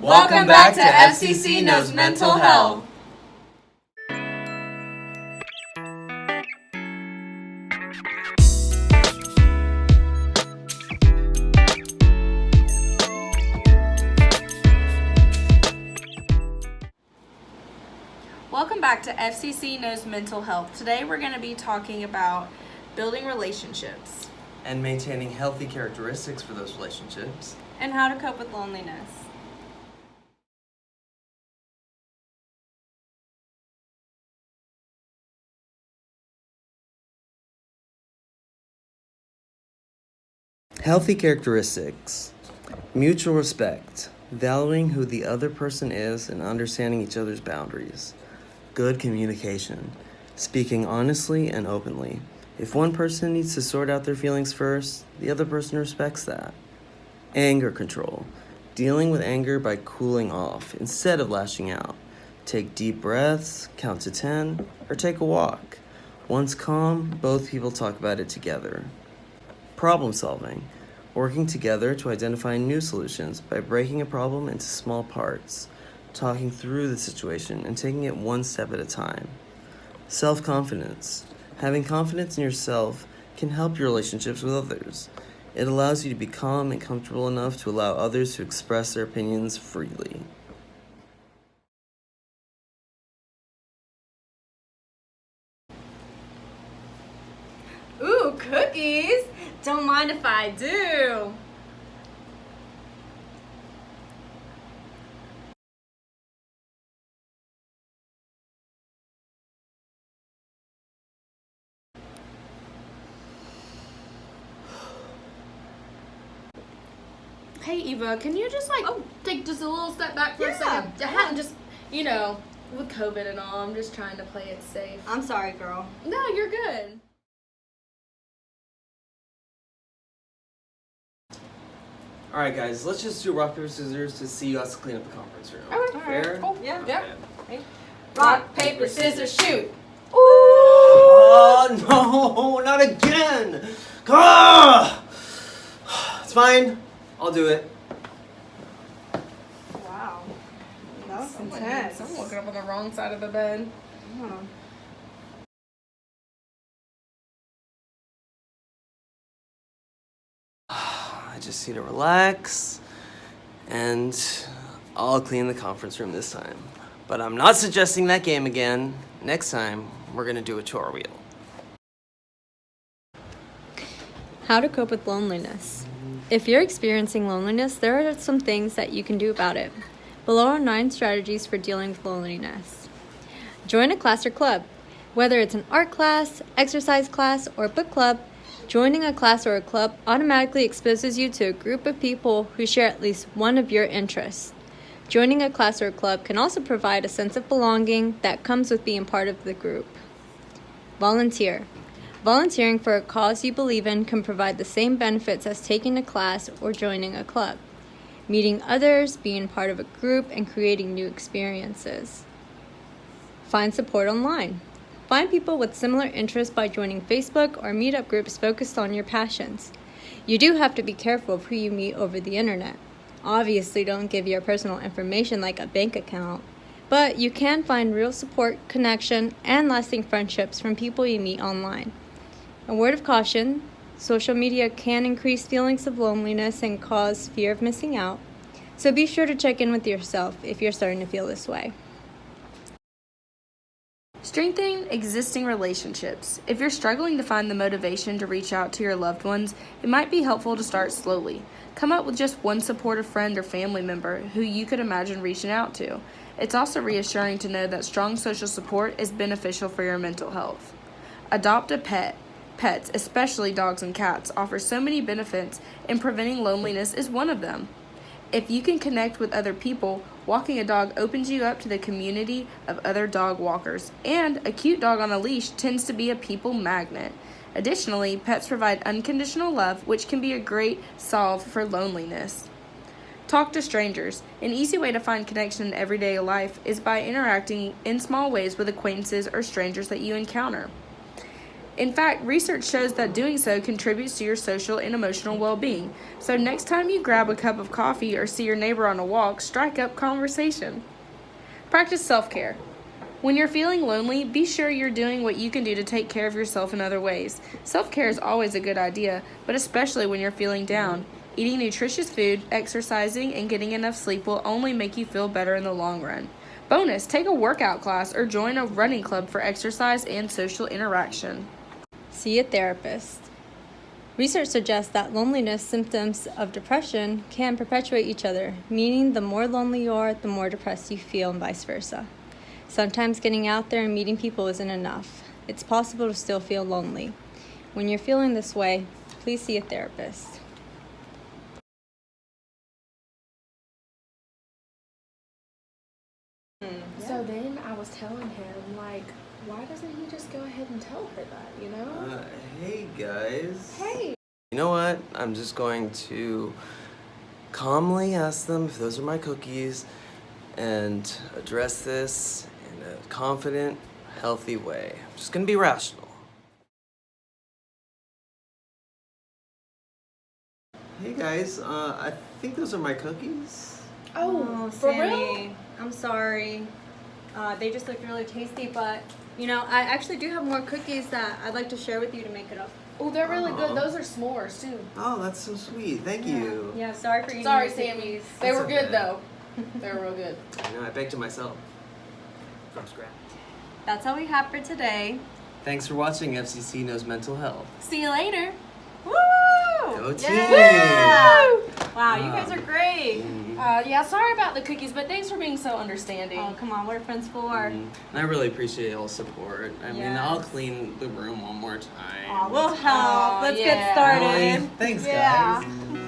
Welcome back to FCC Knows Mental Health. Welcome back to FCC Knows Mental Health. Today we're going to be talking about building relationships. And maintaining healthy characteristics for those relationships. And how to cope with loneliness. Healthy characteristics. Mutual respect. Valuing who the other person is and understanding each other's boundaries. Good communication. Speaking honestly and openly. If one person needs to sort out their feelings first, the other person respects that. Anger control. Dealing with anger by cooling off instead of lashing out. Take deep breaths, count to 10, or take a walk. Once calm, both people talk about it together. Problem solving. Working together to identify new solutions by breaking a problem into small parts, talking through the situation and taking it one step at a time. Self-confidence. Having confidence in yourself can help your relationships with others. It allows you to be calm and comfortable enough to allow others to express their opinions freely. Ooh, cookies! Don't mind if I do. Hey Eva, can you just take just a little step back for a second? Just, with COVID and all, I'm just trying to play it safe. I'm sorry, girl. No, you're good. Alright guys, let's just do rock, paper, scissors to see us clean up the conference room. Okay. Fair? Cool. Yeah. Okay. Rock, paper, scissors, shoot. Oh no, not again! Ah! It's fine. I'll do it. Wow. That was Someone intense. woken up on the wrong side of the bed. Oh. I just need to relax, and I'll clean the conference room this time. But I'm not suggesting that game again. Next time, we're gonna do a chore wheel. How to cope with loneliness. If you're experiencing loneliness, there are some things that you can do about it. Below are 9 strategies for dealing with loneliness. Join a class or club. Whether it's an art class, exercise class, or book club, joining a class or a club automatically exposes you to a group of people who share at least one of your interests. Joining a class or a club can also provide a sense of belonging that comes with being part of the group. Volunteer. Volunteering for a cause you believe in can provide the same benefits as taking a class or joining a club. Meeting others, being part of a group, and creating new experiences. Find support online. Find people with similar interests by joining Facebook or meetup groups focused on your passions. You do have to be careful of who you meet over the internet. Obviously, don't give your personal information like a bank account, but you can find real support, connection, and lasting friendships from people you meet online. A word of caution, social media can increase feelings of loneliness and cause fear of missing out, so be sure to check in with yourself if you're starting to feel this way. Strengthening existing relationships. If you're struggling to find the motivation to reach out to your loved ones, it might be helpful to start slowly. Come up with just one supportive friend or family member who you could imagine reaching out to. It's also reassuring to know that strong social support is beneficial for your mental health. Adopt a pet. Pets, especially dogs and cats, offer so many benefits, and preventing loneliness is one of them. If you can connect with other people, walking a dog opens you up to the community of other dog walkers, and a cute dog on a leash tends to be a people magnet. Additionally, pets provide unconditional love, which can be a great solve for loneliness. Talk to strangers. An easy way to find connection in everyday life is by interacting in small ways with acquaintances or strangers that you encounter. In fact, research shows that doing so contributes to your social and emotional well-being. So next time you grab a cup of coffee or see your neighbor on a walk, strike up conversation. Practice self-care. When you're feeling lonely, be sure you're doing what you can do to take care of yourself in other ways. Self-care is always a good idea, but especially when you're feeling down. Eating nutritious food, exercising, and getting enough sleep will only make you feel better in the long run. Bonus, take a workout class or join a running club for exercise and social interaction. See a therapist. Research suggests that loneliness symptoms of depression can perpetuate each other, meaning the more lonely you are, the more depressed you feel, and vice versa. Sometimes getting out there and meeting people isn't enough. It's possible to still feel lonely. When you're feeling this way, please see a therapist. So then I was telling him, like, why doesn't he just go ahead and tell her that, you know? Hey guys. Hey! You know what? I'm just going to calmly ask them if those are my cookies and address this in a confident, healthy way. I'm just gonna be rational. Hey guys, I think those are my cookies. Oh, for real? I'm sorry. They just looked really tasty, but you know, I actually do have more cookies that I'd like to share with you to make it up. Oh, they're really Aw. good. Those are s'mores, too. Oh, that's so sweet. Thank you. Yeah, sorry for eating Sorry, your Sammy. cookies. They That's were good, okay. though. They were real good. You know, I baked it myself from scratch. That's all we have for today. Thanks for watching FCC Knows Mental Health. See you later. Woo! Go team! Yeah! Wow, you guys are great. Yeah, sorry about the cookies, but thanks for being so understanding. Oh, come on, what are friends for? And I really appreciate y'all's support. I mean, Yes. I'll clean the room one more time. We'll help. Let's yeah. get started. Really? Thanks, Yeah. guys.